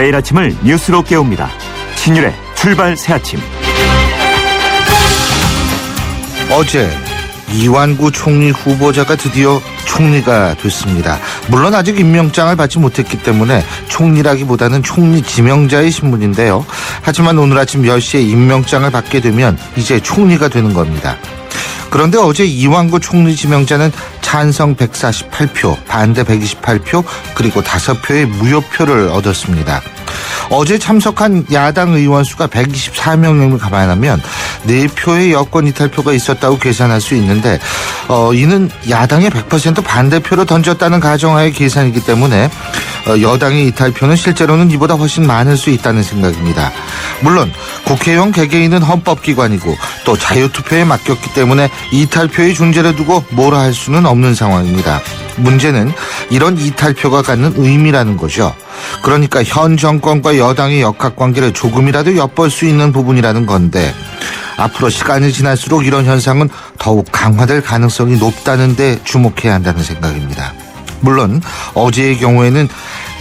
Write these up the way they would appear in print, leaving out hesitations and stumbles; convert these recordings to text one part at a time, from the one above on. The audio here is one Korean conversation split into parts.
매일 아침을 뉴스로 깨웁니다. 신율의 출발 새아침. 어제 이완구 총리 후보자가 드디어 총리가 됐습니다. 물론 아직 임명장을 받지 못했기 때문에 총리라기보다는 총리 지명자의 신분인데요. 하지만 오늘 아침 10시에 임명장을 받게 되면 이제 총리가 되는 겁니다. 그런데 어제 이완구 총리 지명자는 찬성 148표, 반대 128표, 그리고 5표의 무효표를 얻었습니다. 어제 참석한 야당 의원 수가 124명을 감안하면 4표의 여권 이탈표가 있었다고 계산할 수 있는데 이는 야당의 100% 반대표로 던졌다는 가정하에 계산이기 때문에 여당의 이탈표는 실제로는 이보다 훨씬 많을 수 있다는 생각입니다. 물론 국회의원 개개인은 헌법기관이고 또 자유투표에 맡겼기 때문에 이탈표의 존재를 두고 뭐라 할 수는 없는 상황입니다. 문제는 이런 이탈표가 갖는 의미라는 거죠. 그러니까 현 정권과 여당의 역학관계를 조금이라도 엿볼 수 있는 부분이라는 건데 앞으로 시간이 지날수록 이런 현상은 더욱 강화될 가능성이 높다는 데 주목해야 한다는 생각입니다. 물론 어제의 경우에는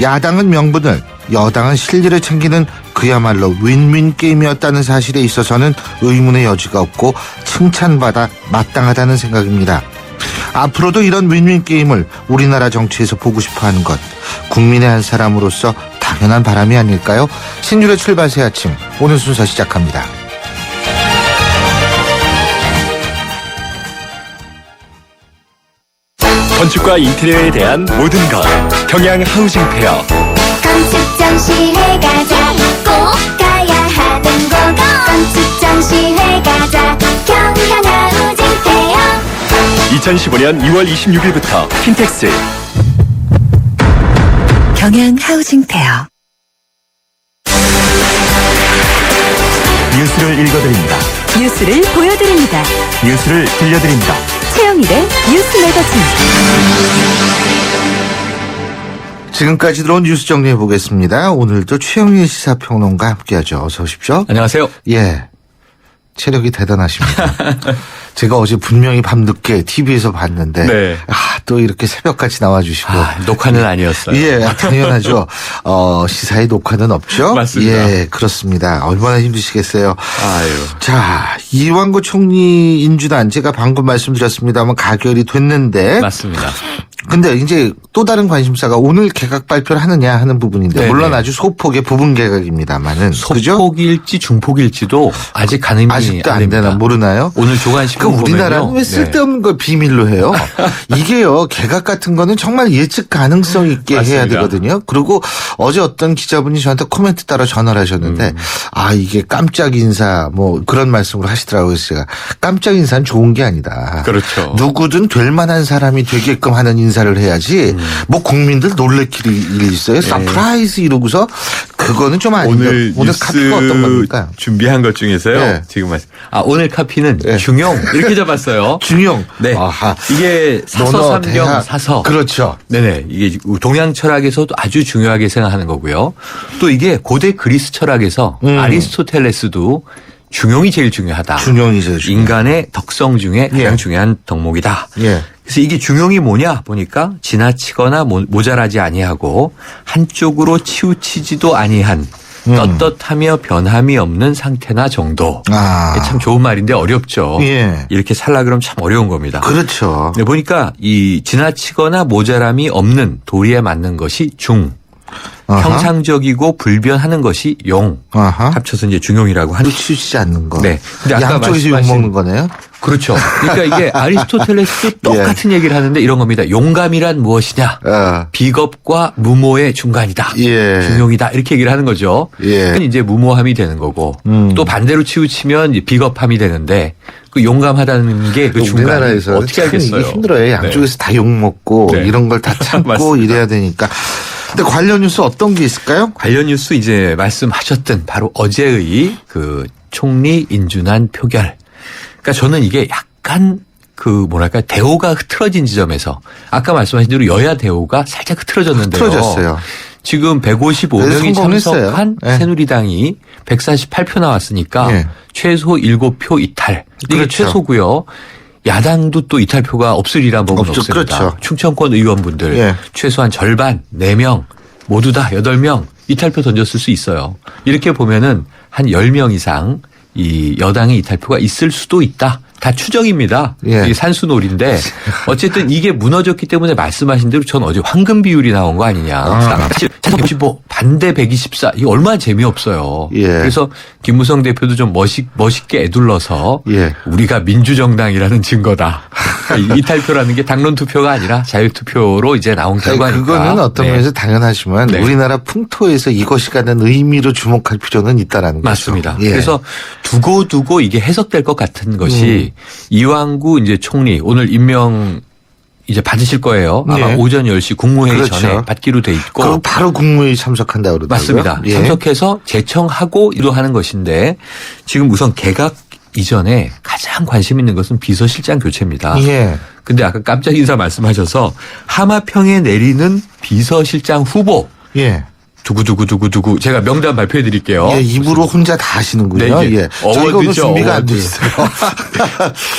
야당은 명분을, 여당은 실리를 챙기는 그야말로 윈윈 게임이었다는 사실에 있어서는 의문의 여지가 없고 칭찬받아 마땅하다는 생각입니다. 앞으로도 이런 윈윈 게임을 우리나라 정치에서 보고 싶어하는 것, 국민의 한 사람으로서 당연한 바람이 아닐까요? 신율의 출발 새 아침, 오늘 순서 시작합니다. 건축과 인테리어에 대한 모든 것, 경양 하우징 페어. 건축 전시회 가자, 꼭 가야 하는 곳. 건축 전시회 가자, 경양 하우징 페어. 2015년 2월 26일부터 킨텍스. 경양 하우징 페어. 뉴스를 읽어드립니다. 뉴스를 보여드립니다. 뉴스를 들려드립니다. 최영일의 뉴스 매거진. 지금까지 들어온 뉴스 정리해 보겠습니다. 오늘도 최영일 시사평론가 함께하죠. 어서 오십시오. 안녕하세요. 예, 체력이 대단하십니다. 제가 어제 분명히 밤늦게 TV에서 봤는데 네. 또 이렇게 새벽까지 나와주시고 녹화는 아니었어요. 예, 당연하죠. 시사의 녹화는 없죠. 맞습니다. 예, 그렇습니다. 얼마나 힘드시겠어요. 아유. 자, 이완구 총리 인준안 제가 방금 말씀드렸습니다만 가결이 됐는데 맞습니다. 근데 이제 또 다른 관심사가 오늘 개각 발표를 하느냐 하는 부분인데 네네. 물론 아주 소폭의 부분 개각입니다만은 그죠? 소폭일지 중폭일지도 아직 가늠이 아직도 안 됩니다. 되나 모르나요? 오늘 조간신문 그 우리나라는 왜 쓸데없는 걸 비밀로 해요? 이게요, 개각 같은 거는 정말 예측 가능성 있게 해야 맞습니다. 되거든요. 그리고 어제 어떤 기자분이 저한테 코멘트 따라 전화를 하셨는데 이게 깜짝 인사 뭐 그런 말씀을 하시더라고요. 그래서 제가 깜짝 인사는 좋은 게 아니다. 그렇죠. 누구든 될 만한 사람이 되게끔 하는 인사를 해야지 뭐 국민들 놀래킬 일이 있어요. 서프라이즈 이러고서 그거는 좀 아닌데 오늘 카피가 어떤 겁니까? 준비한 것 중에서요. 네. 지금 오늘 카피는 네. 중용 이렇게 잡았어요. 중용. 네. 아하. 이게 사서 논어, 삼경 대학. 사서. 그렇죠. 네네. 이게 동양 철학에서도 아주 중요하게 생각하는 거고요. 또 이게 고대 그리스 철학에서 아리스토텔레스도 중용이 제일 중요하다. 중용이 제일 중요하다. 인간의 덕성 중에 가장 예. 중요한 덕목이다. 예. 그래서 이게 중용이 뭐냐 보니까 지나치거나 모자라지 아니하고 한쪽으로 치우치지도 아니한 떳떳하며 변함이 없는 상태나 정도. 이게 참 좋은 말인데 어렵죠. 예. 이렇게 살라 그러면 참 어려운 겁니다. 그렇죠. 네, 보니까 이 지나치거나 모자람이 없는 도리에 맞는 것이 중. 아하. 평상적이고 불변하는 것이 용. 아하. 합쳐서 이제 중용이라고 하는. 치우치지 않는 거. 네. 근데 아까 양쪽에서 말씀하신- 욕먹는 거네요. 그렇죠. 그러니까 이게 아리스토텔레스도 똑같은 얘기를 하는데 이런 겁니다. 용감이란 무엇이냐? 비겁과 무모의 중간이다. 예. 중용이다. 이렇게 얘기를 하는 거죠. 예. 그건 이제 무모함이 되는 거고 또 반대로 치우치면 이제 비겁함이 되는데 그 용감하다는 게 그 중간이 우리나라에서 어떻게 참 알겠어요? 이게 힘들어요. 양쪽에서 다 욕먹고 네. 이런 걸 다 참고 맞습니다. 이래야 되니까. 근데 관련 뉴스 어떤 게 있을까요? 관련 뉴스 이제 말씀하셨던 바로 어제의 그 총리 인준안 표결. 그러니까 저는 이게 약간 그 뭐랄까 대오가 흐트러진 지점에서 아까 말씀하신 대로 여야 대오가 살짝 흐트러졌는데요. 틀어졌어요. 지금 그래서 155명이 성공했어요. 참석한 네. 새누리당이 148표 나왔으니까 네. 최소 7표 이탈. 이게 그렇죠. 최소고요. 야당도 또 이탈표가 없으리란 법은 없습니다. 그렇죠. 충청권 의원분들 예. 최소한 절반 4명 모두 다 8명 이탈표 던졌을 수 있어요. 이렇게 보면은 한 10명 이상 이 여당의 이탈표가 있을 수도 있다. 다 추정입니다. 예. 이게 산수놀인데 어쨌든 이게 무너졌기 때문에 말씀하신 대로 전 어제 황금 비율이 나온 거 아니냐. 사실 155 반대 124 이거 얼마나 재미없어요. 예. 그래서 김무성 대표도 좀 멋있게 애둘러서 예. 우리가 민주정당이라는 증거다. 이탈표라는 게 당론 투표가 아니라 자유투표로 이제 나온 결과니까. 그거는 어떤 네. 면에서 당연하지만 네. 우리나라 풍토에서 이것이 갖는 의미로 주목할 필요는 있다라는 거죠. 맞습니다. 예. 그래서 두고 이게 해석될 것 같은 것이 이완구 이제 총리 오늘 임명 이제 받으실 거예요. 아마 예. 오전 10시 국무회의 그렇죠. 전에 받기로 돼 있고. 그럼 바로 국무회의 참석한다 그러더라고요. 맞습니다. 예. 참석해서 제청하고 이도하는 것인데 지금 우선 개각 이전에 가장 관심 있는 것은 비서실장 교체입니다. 예. 근데 아까 깜짝 인사 말씀하셔서 하마평에 내리는 비서실장 후보 예. 두구두구 제가 명단 발표해 드릴게요. 예, 입으로 혼자 다 하시는군요. 네, 이게 예. 저희가 오늘 준비가 안 돼 있어요.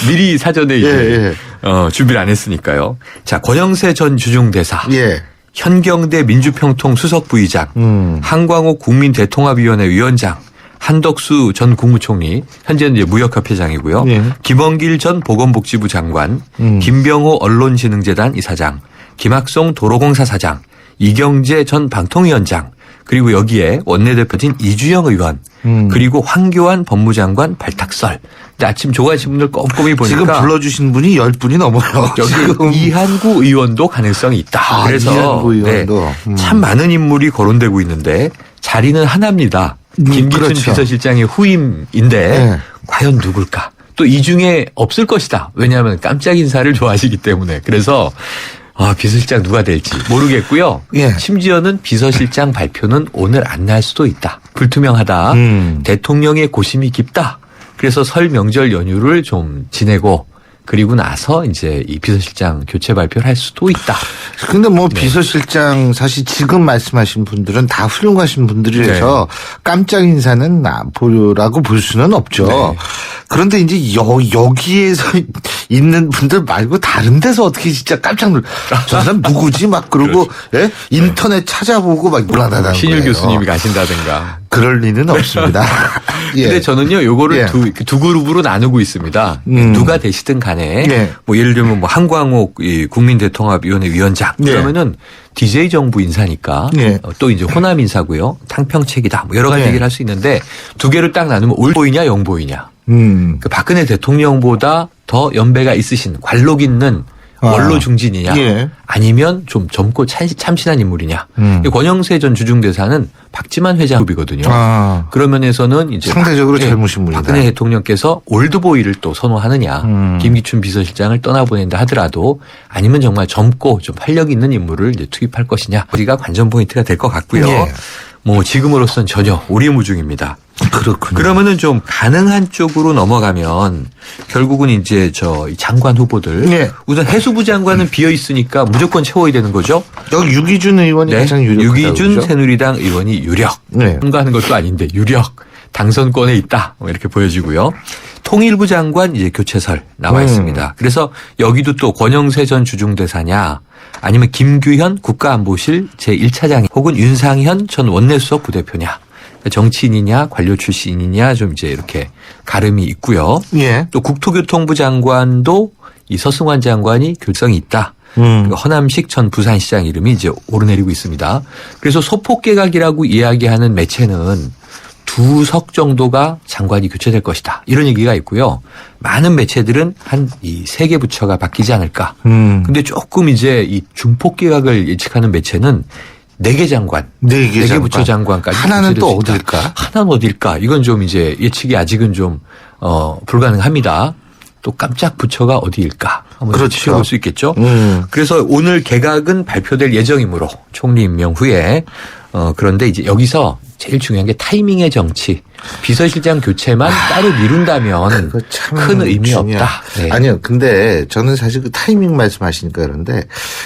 미리 사전에 이제 예, 준비를 안 했으니까요. 자, 권영세 전 주중대사, 예. 현경대 민주평통 수석부의장, 한광옥 국민대통합위원회 위원장, 한덕수 전 국무총리, 현재는 이제 무역협회장이고요. 예. 김원길 전 보건복지부 장관, 김병호 언론진흥재단 이사장, 김학송 도로공사 사장, 이경재 전 방통위원장, 그리고 여기에 원내대표진 이주영 의원, 그리고 황교안 법무장관 발탁설. 근데 아침 조간신문을 꼼꼼히 보니까 지금 불러주신 분이 10분이 넘어요. 여기 지금. 이한구 의원도 가능성이 있다. 그래서 이한구 의원도. 참 많은 인물이 거론되고 있는데 자리는 하나입니다. 김기춘 그렇죠. 비서실장의 후임인데 네. 과연 누굴까? 또 이 중에 없을 것이다. 왜냐하면 깜짝 인사를 좋아하시기 때문에. 그래서 비서실장 누가 될지 모르겠고요. 예. 심지어는 비서실장 발표는 오늘 안 날 수도 있다. 불투명하다. 대통령의 고심이 깊다. 그래서 설 명절 연휴를 좀 지내고 그리고 나서 이제 이 비서실장 교체 발표를 할 수도 있다. 근데 뭐 비서실장 사실 지금 말씀하신 분들은 다 훌륭하신 분들이라서 깜짝 인사는 보라고 볼 수는 없죠. 네. 그런데 이제 여기에서 있는 분들 말고 다른 데서 어떻게 진짜 깜짝 저 사람 누구지 막 그러고 예? 인터넷 찾아보고 막 놀라다는 신일 거예요. 교수님이 가신다든가. 그럴 리는 없습니다. 예. 근데 저는요, 요거를 예. 두 그룹으로 나누고 있습니다. 누가 되시든 간에, 예. 뭐 예를 들면 뭐 한광옥 국민대통합위원회 위원장. 예. 그러면은 DJ 정부 인사니까 예. 또 이제 호남 인사고요. 탕평책이다. 뭐 여러 가지 예. 얘기를 할 수 있는데 두 개를 딱 나누면 올보이냐 영보이냐. 그 박근혜 대통령보다 더 연배가 있으신 관록 있는 원로 중진이냐 예. 아니면 좀 젊고 참신한 인물이냐. 권영세 전 주중대사는 박지만 회장급이거든요. 그런 면에서는 이제 상대적으로 젊으신 분이다. 박근혜 대통령께서 올드보이를 또 선호하느냐. 김기춘 비서실장을 떠나보낸다 하더라도 아니면 정말 젊고 좀 활력 있는 인물을 이제 투입할 것이냐. 우리가 관전 포인트가 될 것 같고요. 예. 뭐 지금으로선 전혀 오리무중입니다. 그렇군요. 그러면은 좀 가능한 쪽으로 넘어가면 결국은 이제 저 장관 후보들 네. 우선 해수부 장관은 비어 있으니까 무조건 채워야 되는 거죠. 여기 유기준 의원이 가장 유력하다고 유기준 그러죠? 새누리당 의원이 유력. 네. 통과하는 것도 아닌데 유력. 당선권에 있다. 뭐 이렇게 보여지고요. 통일부 장관 이제 교체설 나와 있습니다. 그래서 여기도 또 권영세 전 주중대사냐 아니면 김규현 국가안보실 제1차장 혹은 윤상현 전 원내수석 부대표냐. 정치인이냐 관료 출신이냐 좀 이제 이렇게 가름이 있고요. 예. 또 국토교통부 장관도 이 서승환 장관이 교성이 있다. 허남식 전 부산시장 이름이 이제 오르내리고 있습니다. 그래서 소폭 개각이라고 이야기하는 매체는 2석 정도가 장관이 교체될 것이다. 이런 얘기가 있고요. 많은 매체들은 한 이 3개 부처가 바뀌지 않을까. 근데 조금 이제 이 중폭 개각을 예측하는 매체는 4개 장관, 4개 부처 장관까지 하나는 또 교체될 수 있다. 어딜까? 하나는 어딜까? 이건 좀 이제 예측이 아직은 좀 불가능합니다. 또 깜짝 부처가 어디일까? 한번 그렇죠. 지켜볼 수 있겠죠. 그래서 오늘 개각은 발표될 예정이므로 총리 임명 후에 그런데 이제 여기서 제일 중요한 게 타이밍의 정치. 비서실장 교체만 따로 미룬다면 그거 참 큰 의미 중요해요. 없다. 네. 아니요. 근데 저는 사실 그 타이밍 말씀하시니까 그런데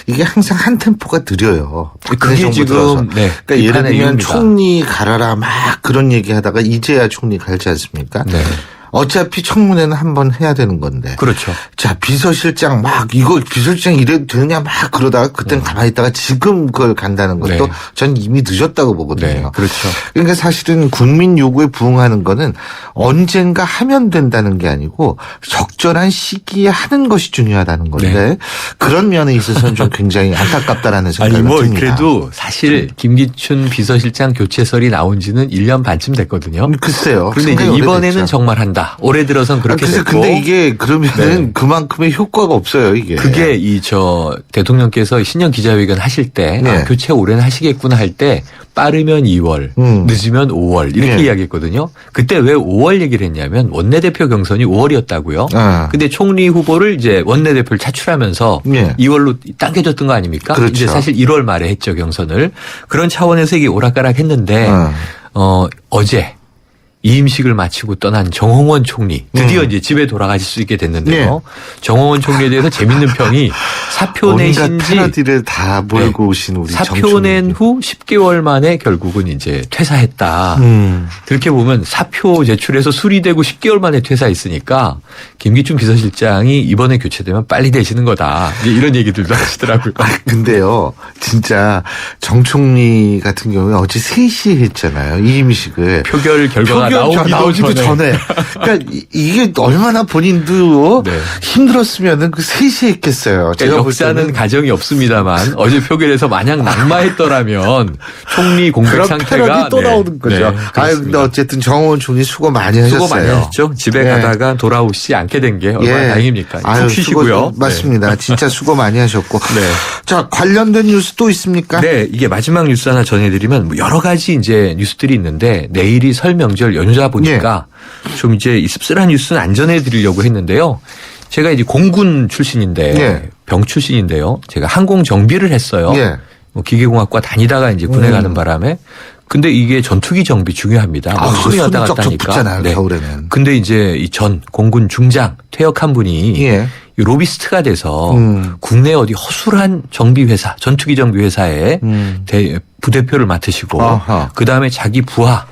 이게 항상 한 템포가 느려요. 그게 정부 지금 들어서. 네, 그러니까 예를 비판의 들면 이유입니다. 총리 갈아라 막 그런 얘기하다가 이제야 총리 갈지 않습니까? 네. 어차피 청문회는 한번 해야 되는 건데. 그렇죠. 자, 비서실장 이거 비서실장 이래도 되느냐 그러다가 그땐 가만히 있다가 지금 그걸 간다는 것도 네. 전 이미 늦었다고 보거든요. 네, 그렇죠. 그러니까 사실은 국민 요구에 부응하는 거는 언젠가 하면 된다는 게 아니고 적절한 시기에 하는 것이 중요하다는 건데 네. 그런 면에 있어서는 좀 굉장히 안타깝다라는 생각이 아니 뭐 듭니다. 그래도 사실 김기춘 비서실장 교체설이 나온 지는 1년 반쯤 됐거든요. 글쎄요. 그런데 이제 생각이 이번에는 오래됐죠. 정말 한다. 올해 들어선 그렇게 그래서 됐고. 근데 이게 그러면은 네. 그만큼의 효과가 없어요, 이게. 그게 대통령께서 신년 기자회견 하실 때 네. 교체 올해는 하시겠구나 할 때 빠르면 2월, 늦으면 5월 이렇게 네. 이야기했거든요. 그때 왜 5월 얘기를 했냐면 원내대표 경선이 5월이었다고요. 아. 근데 총리 후보를 이제 원내대표를 차출하면서 네. 2월로 당겨졌던 거 아닙니까? 그렇죠. 이제 사실 1월 말에 했죠, 경선을. 그런 차원에서 이게 오락가락했는데 어제 이임식을 마치고 떠난 정홍원 총리 드디어 이제 집에 돌아가실 수 있게 됐는데요. 정홍원 총리에 대해서 재밌는 평이 사표 온갖 내신 지 패러디를 다 몰고 오신 우리 사표 낸 후 10개월 만에 결국은 이제 퇴사했다. 그렇게 보면 사표 제출해서 수리되고 10개월 만에 퇴사했으니까 김기춘 비서실장이 이번에 교체되면 빨리 되시는 거다. 이제 이런 얘기들도 하시더라고요. 근데요, 진짜 정 총리 같은 경우에 어제 3시에 했잖아요. 이임식을. 표결 결과가 나오기도 전에. 그러니까 이게 얼마나 본인도 네. 힘들었으면은 그 3시에 했겠어요. 제가 볼 역사는 때는 가정이 없습니다만 어제 표결에서 마냥 낙마했더라면 총리 공백 그런 상태가 패러디 또 나오는 거죠. 네, 아유, 근데 그렇습니다. 어쨌든 정호원 총리 수고 많이 하셨어요. 수고 많이 하셨죠. 집에 예. 가다가 돌아오시지 않게 된 게 얼마나 다행입니까. 아유, 푹 쉬시고요. 맞습니다. 진짜 수고 많이 하셨고. 네. 자, 관련된 뉴스 또 있습니까? 네, 이게 마지막 뉴스 하나 전해드리면 뭐 여러 가지 이제 뉴스들이 있는데 내일이 설 명절 연휴다 보니까 좀 이제 이 씁쓸한 뉴스는 안 전해드리려고 했는데요. 제가 이제 공군 출신인데 네. 병 출신인데요. 제가 항공 정비를 했어요. 네. 뭐 기계공학과 다니다가 이제 군에 가는 바람에 근데 이게 전투기 정비 중요합니다. 목숨이 손이 왔다 갔다 쩍쩍 하니까. 붙잖아요, 네. 겨울에는. 근데 이제 이 전 공군 중장 퇴역한 분이 예. 이 로비스트가 돼서 국내 어디 허술한 정비회사, 전투기 정비회사에 부대표를 맡으시고 아하. 그다음에 자기 부하,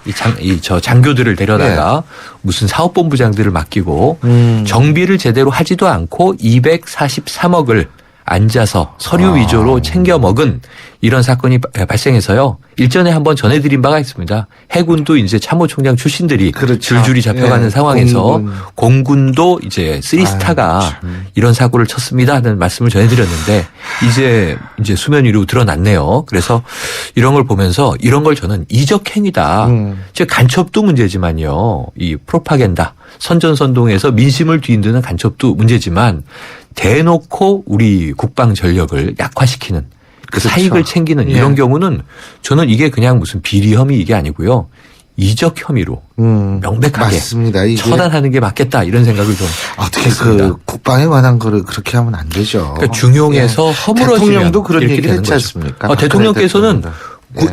장교들을 데려다가 무슨 사업본부장들을 맡기고 정비를 제대로 하지도 않고 243억을 앉아서 서류 위조로 챙겨 먹은 이런 사건이 발생해서요. 일전에 한번 전해드린 바가 있습니다. 해군도 이제 참모총장 출신들이 그렇죠. 줄줄이 잡혀가는 예, 상황에서 공군도 이제 쓰리스타가 이런 사고를 쳤습니다 하는 말씀을 전해드렸는데 이제 수면 위로 드러났네요. 그래서 이런 걸 보면서 이런 걸 저는 이적행위다. 즉 간첩도 문제지만요. 이 프로파간다. 선전선동에서 민심을 뒤흔드는 간첩도 문제지만 대놓고 우리 국방 전력을 약화시키는 그 그렇죠. 사익을 챙기는 예. 이런 경우는 저는 이게 그냥 무슨 비리 혐의 이게 아니고요. 이적 혐의로 명백하게 맞습니다. 이게 처단하는 게 맞겠다 이런 생각을 좀 어떻게 했습니다. 그 국방에 관한 거를 그렇게 하면 안 되죠. 그러니까 중용에서 허물어지면 대통령도 그런 이렇게 얘기를 되는 했지 거죠. 않습니까? 대통령께서는 네.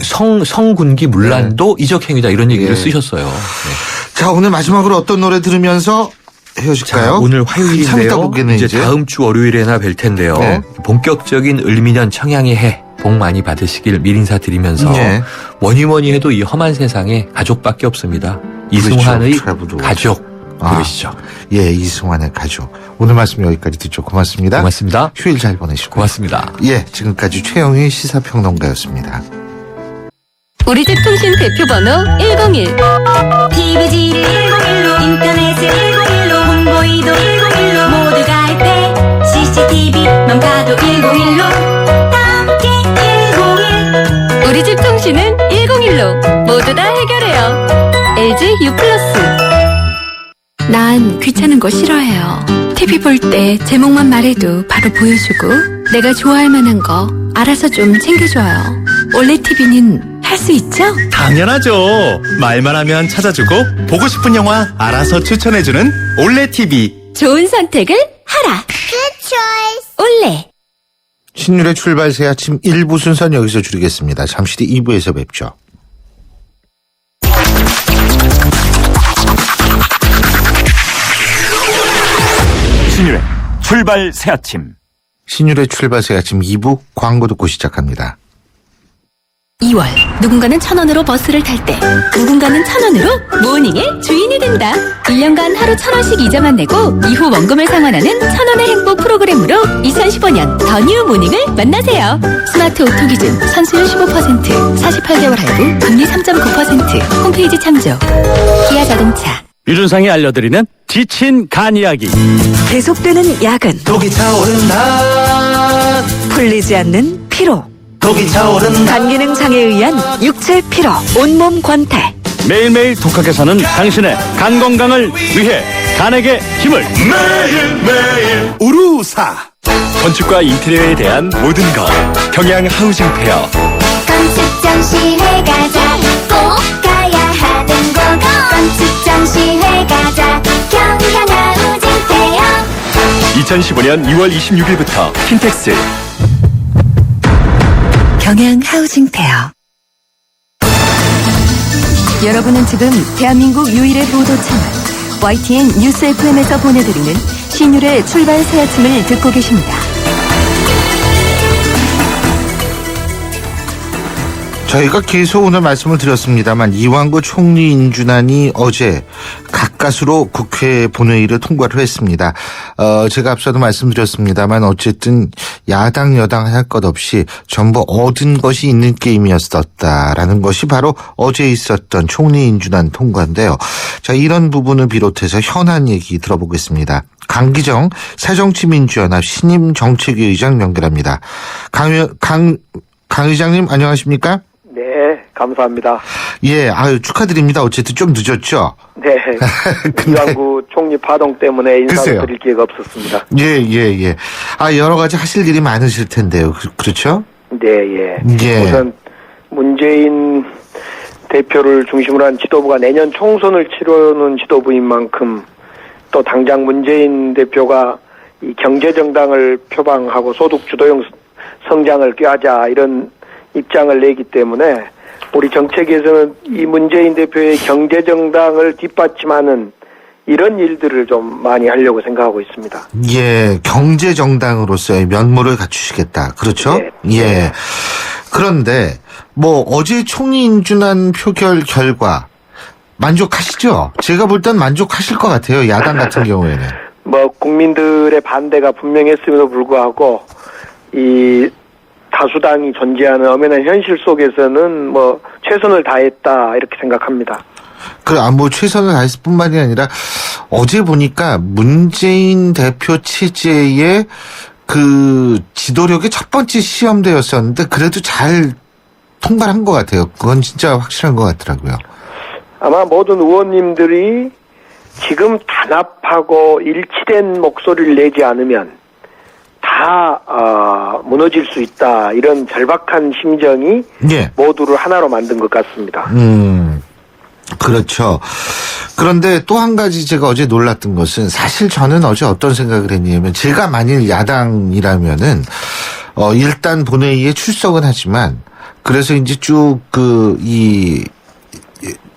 성군기 문란도 이적행위다 이런 얘기를 예. 쓰셨어요. 네. 자, 오늘 마지막으로 어떤 노래 들으면서 헤어질까요? 자, 오늘 참 이따 화요일인데요. 보겠네, 이제 이제. 다음 주 월요일에나 뵐 텐데요. 네. 본격적인 을미년 청양의 해 복 많이 받으시길 미리 인사드리면서 네. 뭐니 해도 이 험한 세상에 가족밖에 없습니다. 이승환의 그렇죠. 가족 부르시죠. 예, 이승환의 가족. 오늘 말씀 여기까지 듣죠. 고맙습니다. 고맙습니다. 휴일 잘 보내시고. 고맙습니다. 예, 지금까지 최영희 시사평론가였습니다. 우리 집 통신 대표 번호 101. TVG 101로 인터넷을 101로 홍보이도 101로 모두가 할 때 CCTV만 봐도 101로 함께 101. 우리 집 통신은 101로 모두 다 해결해요. LG U+. 난 귀찮은 거 싫어해요. TV 볼 때 제목만 말해도 바로 보여주고 내가 좋아할 만한 거 알아서 좀 챙겨줘요. 올레 TV는 할 수 있죠? 당연하죠. 말만 하면 찾아주고 보고 싶은 영화 알아서 추천해주는 올레 TV. 좋은 선택을 하라. Good choice. 올레. 신율의 출발 새 아침 1부 순서는 여기서 줄이겠습니다. 잠시 뒤 2부에서 뵙죠. 신율의 출발 새 아침. 신율의 출발 새 아침 2부 광고 듣고 시작합니다. 2월 누군가는 1,000원으로 버스를 탈 때 누군가는 1,000원으로 모닝의 주인이 된다. 1년간 하루 1,000원씩 이자만 내고 이후 원금을 상환하는 1,000원의 행복 프로그램으로 2015년 더 뉴 모닝을 만나세요. 스마트 오토 기준 선수율 15% 48개월 할부 금리 3.9% 홈페이지 참조. 기아 자동차. 유준상이 알려드리는 지친 간 이야기. 계속되는 야근, 독이 차오른다 풀리지 않는 피로, 독이 차오른다 간기능 장애에 의한 육체 피로, 온몸 권태. 매일매일 독하게 사는 당신의 간 건강을 위해 간에게 힘을. 매일매일 우루사. 건축과 인테리어에 대한 모든 것 경양 하우징 페어. 건축 전시회 가자 꼭 가야 하는 곳 건축 전시회 가자 경양 하우징 페어 2015년 2월 26일부터 킨텍스. 경양 하우징 페어. 여러분은 지금 대한민국 유일의 보도 채널 YTN 뉴스 FM에서 보내드리는 신율의 출발 새 아침을 듣고 계십니다. 저희가 계속 오늘 말씀을 드렸습니다만 이완구 총리 인준안이 어제 가까스로 국회 본회의를 통과를 했습니다. 제가 앞서도 말씀드렸습니다만 어쨌든 야당 여당 할 것 없이 전부 얻은 것이 있는 게임이었었다라는 것이 바로 어제 있었던 총리 인준안 통과인데요. 자, 이런 부분을 비롯해서 현안 얘기 들어보겠습니다. 강기정 새정치민주연합 신임 정책위 의장 연결합니다. 강 의장님 안녕하십니까? 네, 감사합니다. 예, 아유 축하드립니다. 어쨌든 좀 늦었죠? 네, 이완구 총리 파동 때문에 인사를 글쎄요. 드릴 기회가 없었습니다. 예. 아, 여러 가지 하실 일이 많으실 텐데요. 그렇죠? 네, 예. 예. 우선 문재인 대표를 중심으로 한 지도부가 내년 총선을 치르는 지도부인 만큼 또 당장 문재인 대표가 이 경제정당을 표방하고 소득주도형 성장을 꾀하자 이런 입장을 내기 때문에 우리 정책에서는 이 문재인 대표의 경제정당을 뒷받침하는 이런 일들을 좀 많이 하려고 생각하고 있습니다. 예, 경제정당으로서의 면모를 갖추시겠다. 그렇죠? 네. 예. 그런데 뭐 어제 총리 인준안 표결 결과 만족하시죠? 제가 볼 땐 만족하실 것 같아요. 야당 같은 경우에는. 뭐 국민들의 반대가 분명했음에도 불구하고 이 다수당이 존재하는 엄연한 현실 속에서는 뭐 최선을 다했다 이렇게 생각합니다. 뭐 최선을 다했을 뿐만이 아니라 어제 보니까 문재인 대표 체제의 그 지도력의 첫 번째 시험대였었는데 그래도 잘 통과를 한 것 같아요. 그건 진짜 확실한 것 같더라고요. 아마 모든 의원님들이 지금 단합하고 일치된 목소리를 내지 않으면 다 무너질 수 있다 이런 절박한 심정이 예. 모두를 하나로 만든 것 같습니다. 그렇죠. 그런데 또 한 가지 제가 어제 놀랐던 것은 사실 저는 어제 어떤 생각을 했냐면 제가 만일 야당이라면은 일단 본회의에 출석은 하지만 그래서 이제 쭉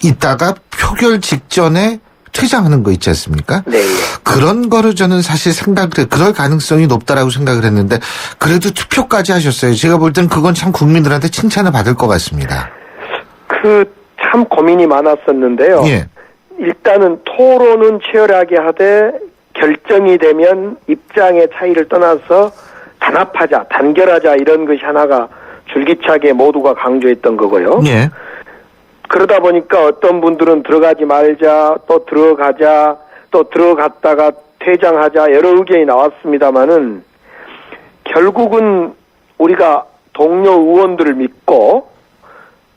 이따가 표결 직전에 퇴장하는 거 있지 않습니까? 네. 그런 거를 저는 사실 그럴 가능성이 높다라고 생각을 했는데 그래도 투표까지 하셨어요. 제가 볼 땐 그건 참 국민들한테 칭찬을 받을 것 같습니다. 참 고민이 많았었는데요. 예. 일단은 토론은 치열하게 하되 결정이 되면 입장의 차이를 떠나서 단합하자, 단결하자 이런 것이 하나가 줄기차게 모두가 강조했던 거고요. 예. 그러다 보니까 어떤 분들은 들어가지 말자, 또 들어가자, 또 들어갔다가 퇴장하자 여러 의견이 나왔습니다마는 결국은 우리가 동료 의원들을 믿고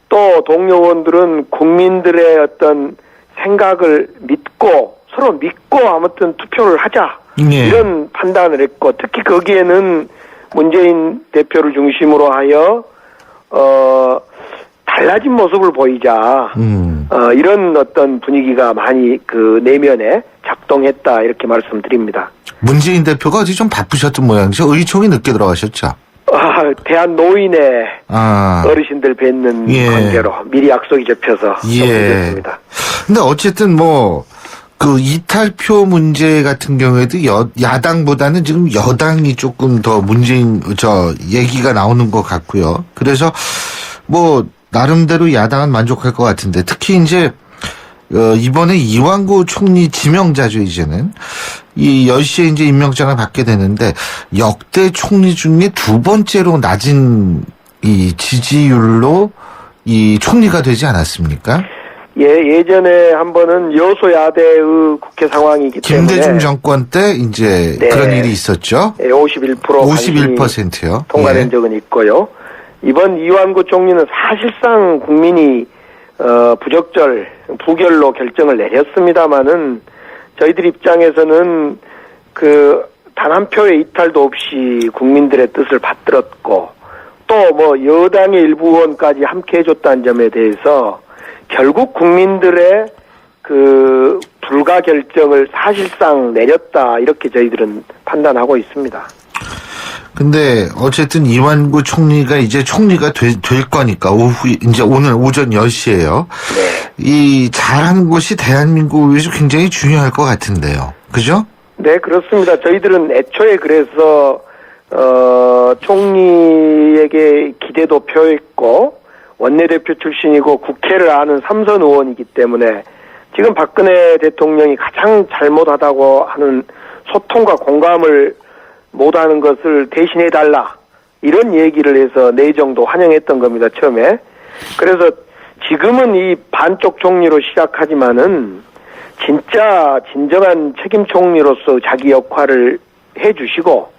또 동료 의원들은 국민들의 어떤 생각을 믿고 서로 믿고 아무튼 투표를 하자 예. 이런 판단을 했고 특히 거기에는 문재인 대표를 중심으로 하여 달라진 모습을 보이자 이런 어떤 분위기가 많이 그 내면에 작동했다 이렇게 말씀드립니다. 문재인 대표가 어제 좀 바쁘셨던 모양이죠. 의총이 늦게 들어가셨죠. 대한 노인의 어르신들 뵙는 예. 관계로 미리 약속이 잡혀서 예. 늦었습니다. 근데 어쨌든 그 이탈표 문제 같은 경우에도 야당보다는 지금 여당이 조금 더 얘기가 나오는 것 같고요. 그래서 뭐 나름대로 야당은 만족할 것 같은데 특히 이제 이번에 이완구 총리 지명자죠, 이제는. 이 10시에 이제 임명장을 받게 되는데, 역대 총리 중에 두 번째로 낮은 이 지지율로 이 총리가 되지 않았습니까? 예, 예전에 한 번은 여소야대의 국회 상황이기 때문에. 김대중 정권 때 이제 네. 그런 일이 있었죠. 예, 51%요. 통과된 예. 적은 있고요. 이번 이완구 총리는 사실상 국민이 부결로 결정을 내렸습니다마는 저희들 입장에서는 단 한 표의 이탈도 없이 국민들의 뜻을 받들었고 또 뭐 여당의 일부 의원까지 함께 해줬다는 점에 대해서 결국 국민들의 불가 결정을 사실상 내렸다 이렇게 저희들은 판단하고 있습니다. 근데 어쨌든 이완구 총리가 이제 총리가 될 거니까 이제 오늘 오전 10시에요. 네. 이 잘하는 것이 대한민국을 위해서 굉장히 중요할 것 같은데요. 그죠? 네, 그렇습니다. 저희들은 애초에 그래서 총리에게 기대도 표했고 원내대표 출신이고 국회를 아는 삼선 의원이기 때문에 지금 박근혜 대통령이 가장 잘못하다고 하는 소통과 공감을 못하는 것을 대신해달라 이런 얘기를 해서 내정도 환영했던 겁니다. 처음에. 그래서 지금은 이 반쪽 총리로 시작하지만은 진짜 진정한 책임 총리로서 자기 역할을 해주시고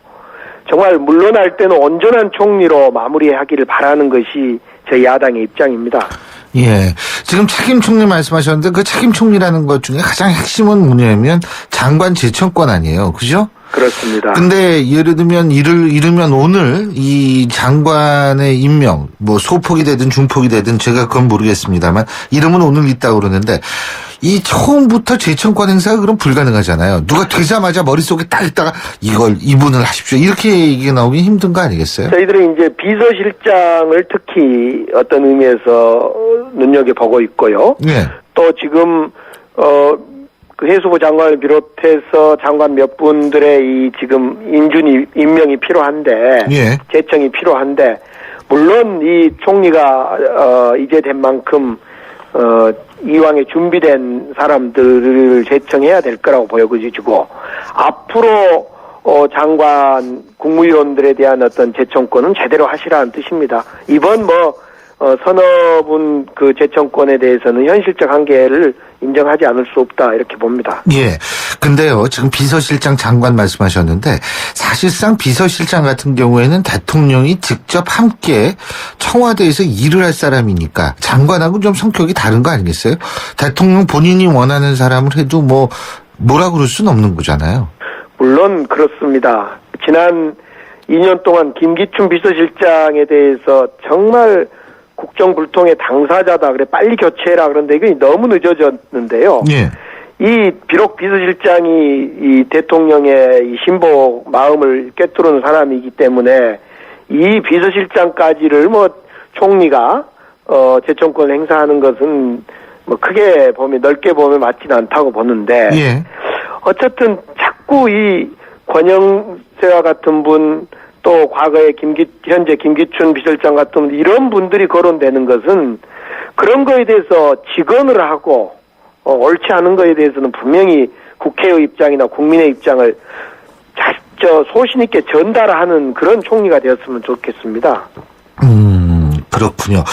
정말 물러날 때는 온전한 총리로 마무리하기를 바라는 것이 저희 야당의 입장입니다. 예. 지금 책임 총리 말씀하셨는데 그 책임 총리라는 것 중에 가장 핵심은 뭐냐면 장관 제청권 아니에요. 그죠? 그렇습니다. 근데 예를 들면 이르면 오늘 이 장관의 임명, 뭐 소폭이 되든 중폭이 되든 제가 그건 모르겠습니다만 이름은 오늘 있다고 그러는데 이 처음부터 제청권 행사가 그럼 불가능하잖아요. 누가 되자마자 머릿속에 딱 있다가 이분을 하십시오. 이렇게 얘기가 나오긴 힘든 거 아니겠어요? 저희들은 이제 비서실장을 특히 어떤 의미에서 눈여겨보고 있고요. 예. 또 지금, 그 해수부 장관을 비롯해서 장관 몇 분들의 이 지금 임명이 필요한데, 예. 제청이 필요한데, 물론 이 총리가, 이제 된 만큼, 이왕에 준비된 사람들을 제청해야 될 거라고 보여지고, 앞으로, 장관, 국무위원들에 대한 어떤 제청권은 제대로 하시라는 뜻입니다. 이번 서너 분 그 제청권에 대해서는 현실적 한계를 인정하지 않을 수 없다 이렇게 봅니다. 예. 근데요, 지금 비서실장 장관 말씀하셨는데 사실상 비서실장 같은 경우에는 대통령이 직접 함께 청와대에서 일을 할 사람이니까 장관하고 좀 성격이 다른 거 아니겠어요? 대통령 본인이 원하는 사람을 해도 뭐라 그럴 수는 없는 거잖아요. 물론 그렇습니다. 지난 2년 동안 김기춘 비서실장에 대해서 정말 국정불통의 당사자다 그래 빨리 교체해라 그런데 이게 너무 늦어졌는데요. 예. 비록 비서실장이 이 대통령의 이 신복 마음을 꿰뚫은 사람이기 때문에 이 비서실장까지를 총리가 제청권 행사하는 것은 크게 보면 넓게 보면 맞지는 않다고 보는데 예. 어쨌든 자꾸 이 권영세와 같은 분 또 과거에 현재 김기춘 비서실장 같은 분 이런 분들이 거론되는 것은 그런 거에 대해서 직언을 하고 옳지 않은 거에 대해서는 분명히 국회의 입장이나 국민의 입장을 소신 있게 전달하는 그런 총리가 되었으면 좋겠습니다. 그렇군요.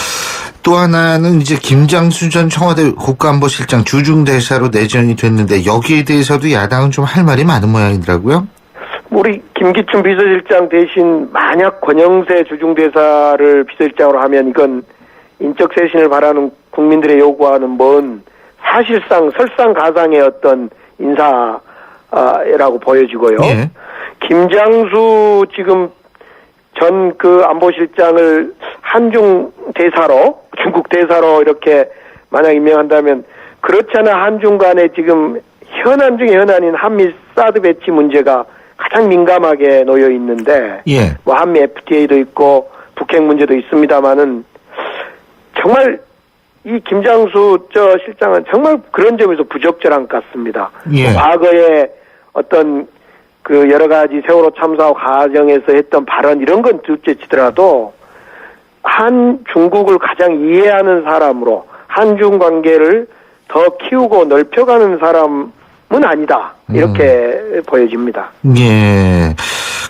또 하나는 이제 김장수 전 청와대 국가안보실장 주중대사로 내정이 됐는데 여기에 대해서도 야당은 좀 할 말이 많은 모양이더라고요. 우리 김기춘 비서실장 대신 만약 권영세 주중대사를 비서실장으로 하면 이건 인적 쇄신을 바라는 국민들의 요구하는 사실상 설상가상의 어떤 인사라고 보여지고요. 예. 김장수 지금 전 안보실장을 한중 대사로 중국 대사로 이렇게 만약 임명한다면 그렇잖아 한중 간에 지금 현안 중에 현안인 한미 사드 배치 문제가 가장 민감하게 놓여 있는데 예. 한미 FTA도 있고 북핵 문제도 있습니다만은 정말 이 김장수 실장은 정말 그런 점에서 부적절한 것 같습니다. 예. 과거에 어떤 여러 가지 세월호 참사 과정에서 했던 발언 이런 건 둘째 치더라도 중국을 가장 이해하는 사람으로 한중 관계를 더 키우고 넓혀가는 사람은 아니다. 이렇게 보여집니다. 예.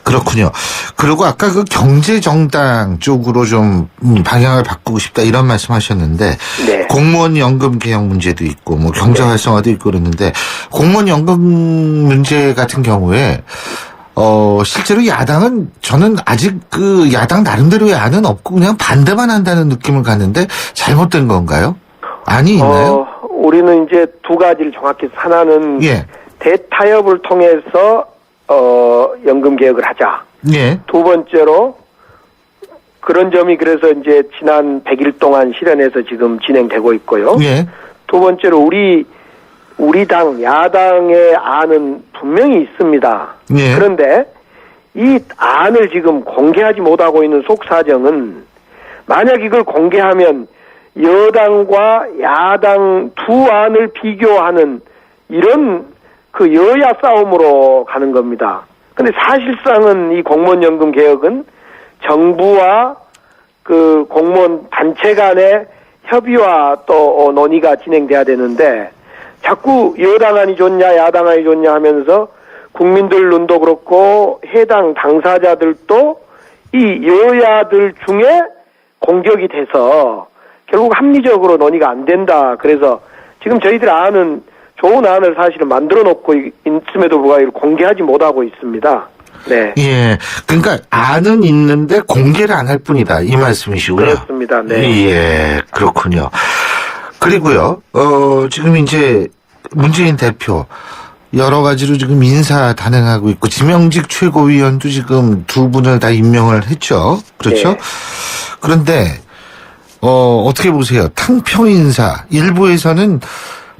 그렇군요. 그리고 아까 그 경제정당 쪽으로 좀 방향을 바꾸고 싶다 이런 말씀 하셨는데 네. 공무원 연금 개혁 문제도 있고 뭐 경제 활성화도 있고 그랬는데 공무원 연금 문제 같은 경우에 실제로 야당은 저는 아직 그 야당 나름대로의 안은 없고 그냥 반대만 한다는 느낌을 갖는데 잘못된 건가요? 안이 있나요? 우리는 이제 두 가지를 정확히 하나는 예. 대타협을 통해서 연금 개혁을 하자. 예. 두 번째로 그런 점이 그래서 이제 지난 100일 동안 실현해서 지금 진행되고 있고요. 예. 두 번째로 우리 당 야당의 안은 분명히 있습니다. 예. 그런데 이 안을 지금 공개하지 못하고 있는 속사정은 만약 이걸 공개하면 여당과 야당 두 안을 비교하는 이런 그 여야 싸움으로 가는 겁니다. 근데 사실상은 이 공무원연금 개혁은 정부와 그 공무원 단체 간의 협의와 또 논의가 진행돼야 되는데 자꾸 여당안이 좋냐 야당안이 좋냐 하면서 국민들 눈도 그렇고 해당 당사자들도 이 여야들 중에 공격이 돼서 결국 합리적으로 논의가 안 된다. 그래서 지금 저희들 안은 좋은 안을 사실은 만들어 놓고 있음에도 불구하고 공개하지 못하고 있습니다. 네. 예. 그러니까 안은 있는데 공개를 안 할 뿐이다. 이 말씀이시고요. 그렇습니다. 네. 예. 그렇군요. 그리고요. 지금 이제 문재인 대표 여러 가지로 지금 인사 단행하고 있고 지명직 최고위원도 지금 두 분을 다 임명을 했죠. 그렇죠? 네. 그런데 어떻게 보세요? 탕평 인사 일부에서는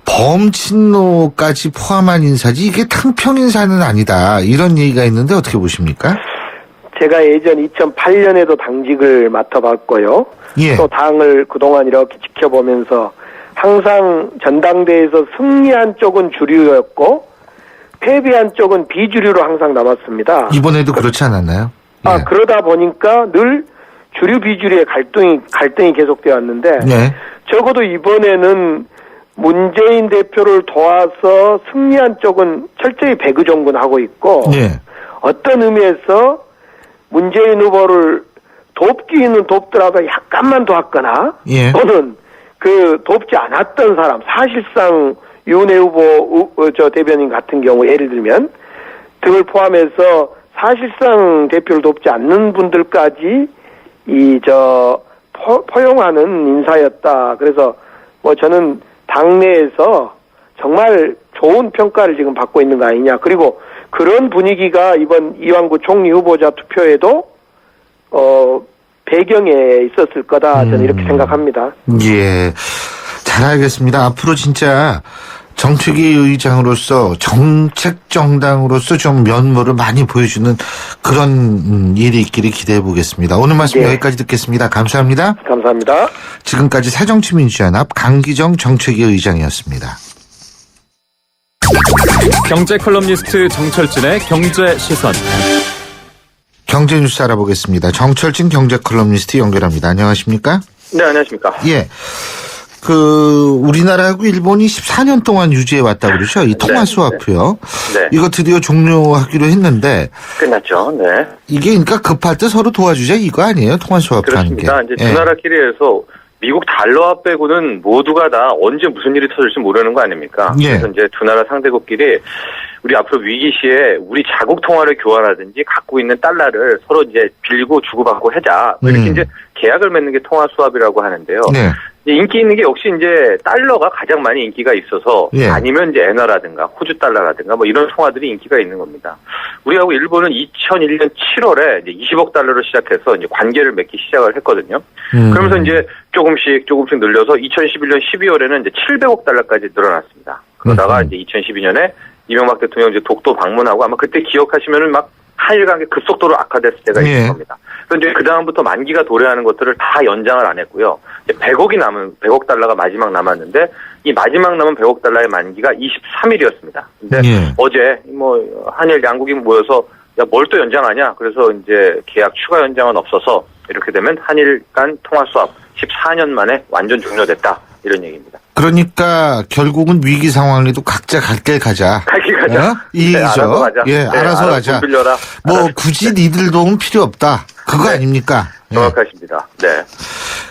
범친노까지 포함한 인사지 이게 탕평 인사는 아니다 이런 얘기가 있는데 어떻게 보십니까? 제가 예전 2008년에도 당직을 맡아봤고요. 예. 또 당을 그동안 이렇게 지켜보면서 항상 전당대회에서 승리한 쪽은 주류였고 패배한 쪽은 비주류로 항상 남았습니다. 이번에도 그렇지 않았나요? 예. 그러다 보니까 늘 주류 비주류의 갈등이 계속되어 왔는데 예. 적어도 이번에는 문재인 대표를 도와서 승리한 쪽은 철저히 배그정군하고 있고 예. 어떤 의미에서 문재인 후보를 돕기는 돕더라도 약간만 도왔거나 예. 또는 그 돕지 않았던 사람 사실상 윤해 후보 대변인 같은 경우 예를 들면 등을 포함해서 사실상 대표를 돕지 않는 분들까지 포용하는 인사였다. 그래서 뭐 저는 당내에서 정말 좋은 평가를 지금 받고 있는 거 아니냐. 그리고 그런 분위기가 이번 이완구 총리 후보자 투표에도 배경에 있었을 거다. 저는 이렇게 생각합니다. 예. 잘 알겠습니다. 앞으로 진짜 정책위 의장으로서 정책정당으로서 좀 면모를 많이 보여주는 그런 일이 있기를 기대해 보겠습니다. 오늘 말씀 여기까지 듣겠습니다. 감사합니다. 감사합니다. 지금까지 새정치민주연합 강기정 정책위 의장이었습니다. 경제 컬럼니스트 정철진의 경제 시선. 경제 뉴스 알아보겠습니다. 정철진 경제 컬럼니스트 연결합니다. 안녕하십니까? 네, 안녕하십니까. 예. 우리나라하고 일본이 14년 동안 유지해 왔다고 그러죠? 이 통화 스와프요. 네. 이거 드디어 종료하기로 했는데. 끝났죠. 네. 이게 그러니까 급할 때 서로 도와주자 이거 아니에요? 통화 스와프 하는 게. 그렇습니다. 이제 두 나라끼리에서 미국 달러화 빼고는 모두가 다 언제 무슨 일이 터질지 모르는 거 아닙니까? 예. 그래서 이제 두 나라 상대국끼리 우리 앞으로 위기 시에 우리 자국 통화를 교환하든지 갖고 있는 달러를 서로 이제 빌고 주고받고 하자. 이렇게 이제 계약을 맺는 게 통화 수합이라고 하는데요. 네. 인기 있는 게 역시 이제 달러가 가장 많이 인기가 있어서 예. 아니면 이제 엔화라든가 호주 달러라든가 뭐 이런 통화들이 인기가 있는 겁니다. 우리하고 일본은 2001년 7월에 이제 20억 달러로 시작해서 이제 관계를 맺기 시작을 했거든요. 그러면서 이제 조금씩 늘려서 2011년 12월에는 이제 700억 달러까지 늘어났습니다. 그러다가 이제 2012년에 이명박 대통령 이제 독도 방문하고 아마 그때 기억하시면은 막 한일 관계 급속도로 악화됐을 때가 있는 겁니다. 그런데 그 다음부터 만기가 도래하는 것들을 다 연장을 안 했고요. 100억 달러가 마지막 남았는데 이 마지막 남은 100억 달러의 만기가 23일이었습니다. 근데 어제 뭐 한일 양국이 모여서 야, 뭘 또 연장하냐? 그래서 이제 계약 추가 연장은 없어서 이렇게 되면 한일 간 통화 수합 14년 만에 완전 종료됐다. 이런 얘기입니다. 그러니까 결국은 위기 상황에도 각자 갈 길 가자. 갈 길 가자. 이 얘기죠. 알아서 가자. 예, 알아서 가자. 돈 빌려라. 뭐 굳이 니들 도움 필요 없다. 그거 아닙니까? 정확하십니다. 네.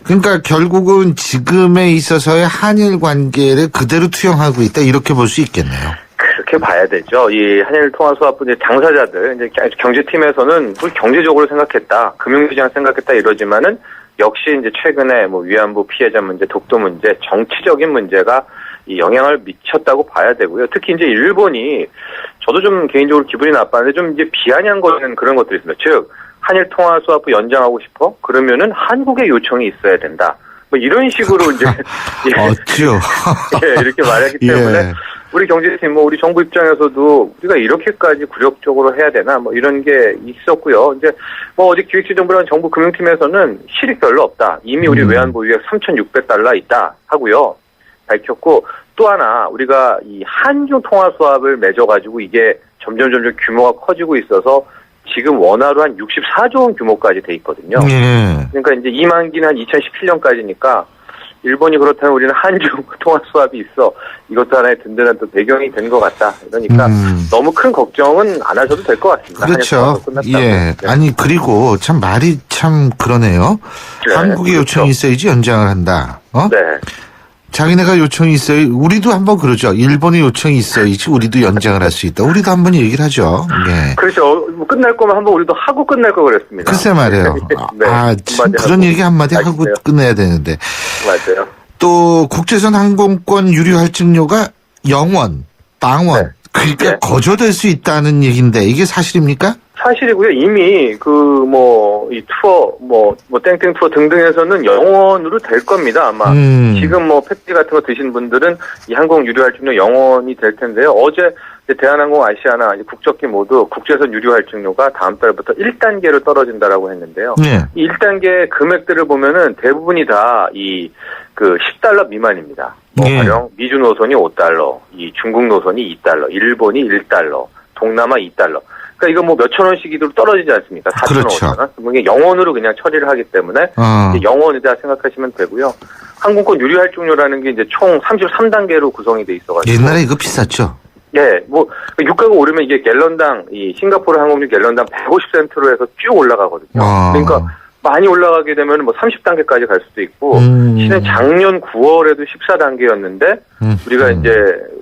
그러니까 결국은 지금에 있어서의 한일 관계를 그대로 투영하고 있다. 이렇게 볼 수 있겠네요. 그렇게 봐야 되죠. 이 한일 통화 수합 이제 당사자들, 이제 경제팀에서는 우리 경제적으로 생각했다, 금융시장 생각했다 이러지만은 역시 이제 최근에 뭐 위안부 피해자 문제, 독도 문제, 정치적인 문제가 이 영향을 미쳤다고 봐야 되고요. 특히 이제 일본이 저도 좀 개인적으로 기분이 나빴는데 좀 이제 비아냥거리는 그런 것들이 있습니다. 즉 한일 통화 수합부 연장하고 싶어? 그러면은 한국의 요청이 있어야 된다. 뭐 이런 식으로 이제 어찌요? 예, 이렇게 말하기 때문에. 예. 우리 경제팀, 우리 정부 입장에서도 우리가 이렇게까지 굴욕적으로 해야 되나, 이런 게 있었고요. 이제, 어제 기획재정부랑 정부 금융팀에서는 실익 별로 없다. 이미 우리 외환보 유액 3,600달러 있다 하고요. 밝혔고, 또 하나, 우리가 이 한중 통화 수합을 맺어가지고 이게 점점 규모가 커지고 있어서 지금 원화로 한 64조 원 규모까지 돼 있거든요. 예. 그러니까 이제 이 만기는 한 2017년까지니까 일본이 그렇다면 우리는 한중 통화 수합이 있어. 이것도 하나의 든든한 또 배경이 된 것 같다. 그러니까 너무 큰 걱정은 안 하셔도 될 것 같습니다. 그렇죠. 예. 네. 아니 그리고 참 말이 참 그러네요. 네, 한국의 그렇죠. 요청이 있어야지 연장을 한다. 네. 자기네가 요청이 있어야 우리도 한번 그러죠. 일본의 요청이 있어야지 우리도 연장을 할 수 있다. 우리도 한번 얘기를 하죠. 예. 그렇죠. 뭐 끝날 거면 한번 우리도 하고 끝날 거 그랬습니다. 글쎄 말이에요. 네. 참 그런 얘기 한마디 하고 끝내야 되는데. 맞아요. 또 국제선 항공권 유류 할증료가 0원, 빵원. 네. 그러니까 네. 거저될 수 있다는 얘기인데 이게 사실입니까? 사실이고요. 이미 이 투어 땡땡 투어 등등에서는 영원으로 될 겁니다. 아마 지금 패키지 같은 거 드신 분들은 이 항공 유료 할증료 영원이 될 텐데요. 어제 대한항공, 아시아나 국적기 모두 국제선 유료 할증료가 다음 달부터 1단계로 떨어진다라고 했는데요. 네. 이 1단계 금액들을 보면은 대부분이 다 그 10달러 미만입니다. 가령 미주 노선이 5달러, 이 중국 노선이 2달러, 일본이 1달러, 동남아 2달러. 그러니까 이거 몇천 원씩이도 떨어지지 않습니까? 4천 원, 그렇죠. 5천 원. 이게 영원으로 그냥 처리를 하기 때문에 영원이다 생각하시면 되고요. 항공권 유료 할증료라는 게 이제 총 33단계로 구성이 돼 있어가지고. 옛날에 이거 비쌌죠? 예, 유가가 오르면 이게 갤런당, 이 싱가포르 항공유 갤런당 150센트로 해서 쭉 올라가거든요. 그러니까 많이 올라가게 되면 30단계까지 갈 수도 있고, 실은 작년 9월에도 14단계였는데, 우리가 이제,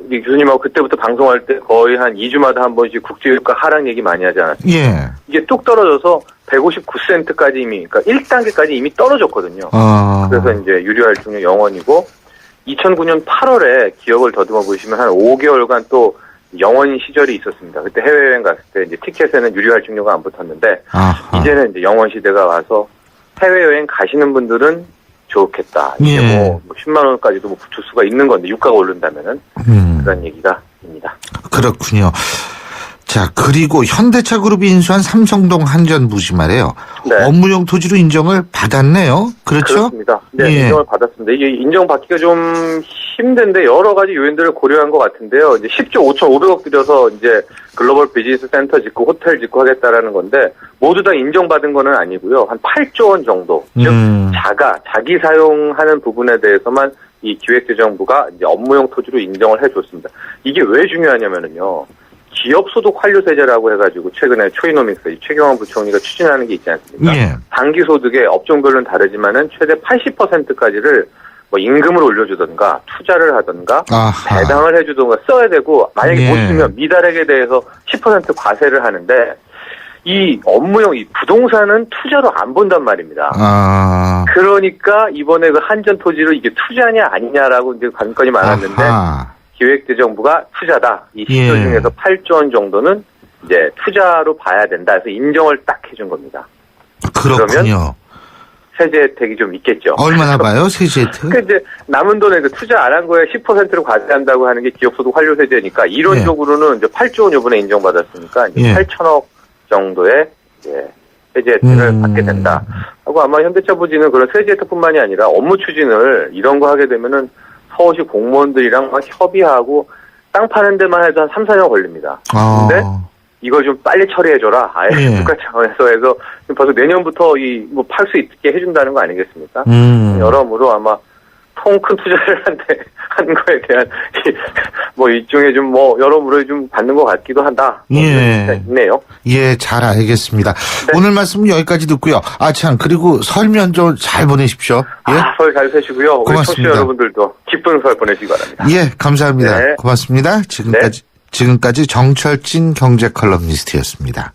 우리 교수님하고 그때부터 방송할 때 거의 한 2주마다 한 번씩 국제유가 하락 얘기 많이 하지 않았습니까? 예. 이게 뚝 떨어져서 159센트까지 이미, 그러니까 1단계까지 이미 떨어졌거든요. 그래서 이제 유료 할증료 영원이고, 2009년 8월에 기억을 더듬어 보시면 한 5개월간 또 영원 시절이 있었습니다. 그때 해외여행 갔을 때 이제 티켓에는 유료 할증료가 안 붙었는데 이제는 이제 영원 시대가 와서 해외여행 가시는 분들은 좋겠다. 이제 10만 원까지도 붙을 수가 있는 건데 유가가 오른다면은 그런 얘기가 입니다. 그렇군요. 자, 그리고 현대차 그룹이 인수한 삼성동 한전부지 말이에요. 네. 업무용 토지로 인정을 받았네요. 그렇죠? 그렇습니다. 네, 예. 인정을 받았습니다. 이게 인정받기가 좀 힘든데 여러 가지 요인들을 고려한 것 같은데요. 이제 10조 5,500억 들여서 이제 글로벌 비즈니스 센터 짓고 호텔 짓고 하겠다라는 건데 모두 다 인정받은 거는 아니고요. 한 8조 원 정도. 즉 자기 사용하는 부분에 대해서만 이 기획재정부가 이제 업무용 토지로 인정을 해줬습니다. 이게 왜 중요하냐면은요. 기업소득 환류세제라고 해가지고 최근에 초이노믹스 최경환 부총리가 추진하는 게 있지 않습니까? 예. 단기소득의 업종별로는 다르지만은 최대 80%까지를 임금을 올려주던가 투자를 하던가 배당을 해주던가 써야 되고 만약에 못 쓰면 미달액에 대해서 10% 과세를 하는데 이 업무용 이 부동산은 투자로 안 본단 말입니다. 그러니까 이번에 그 한전 토지로 이게 투자냐 아니냐라고 이제 관건이 많았는데 기획재정부가 투자다. 이 시설 중에서 8조 원 정도는 이제 투자로 봐야 된다. 해서 인정을 딱 해준 겁니다. 그렇군요. 그러면 세제 혜택이 좀 있겠죠. 얼마나 봐요, 세제 혜택? 그 이제 남은 돈에 투자 안 한 거에 10%를 과세한다고 하는 게 기업소득 환류세제니까 이론적으로는 이제 8조 원 요번에 인정받았으니까 이제 8천억 정도의 이제 세제 혜택을 받게 된다. 하고 아마 현대차 부지는 그런 세제 혜택뿐만이 아니라 업무 추진을 이런 거 하게 되면은 서울시 공무원들이랑 막 협의하고 땅 파는 데만 해도 한 3, 4년 걸립니다. 근데 이걸 좀 빨리 처리해줘라. 아예 예. 국가 차원에서 해서 벌써 내년부터 뭐 팔 수 있게 해준다는 거 아니겠습니까? 여러모로 아마 통 큰 투자를 한 거에 대한 뭐 일종의 좀 뭐 여러모로 좀 받는 것 같기도 한다. 예. 있네요. 예, 잘 알겠습니다. 오늘 말씀은 여기까지 듣고요. 아, 참, 그리고 설 연휴 잘 보내십시오. 예. 설 잘 되시고요. 우리 고맙습니다. 청취자 여러분들도 기쁜 설 보내시기 바랍니다. 예, 감사합니다. 네. 고맙습니다. 지금까지 정철진 경제 컬럼니스트였습니다.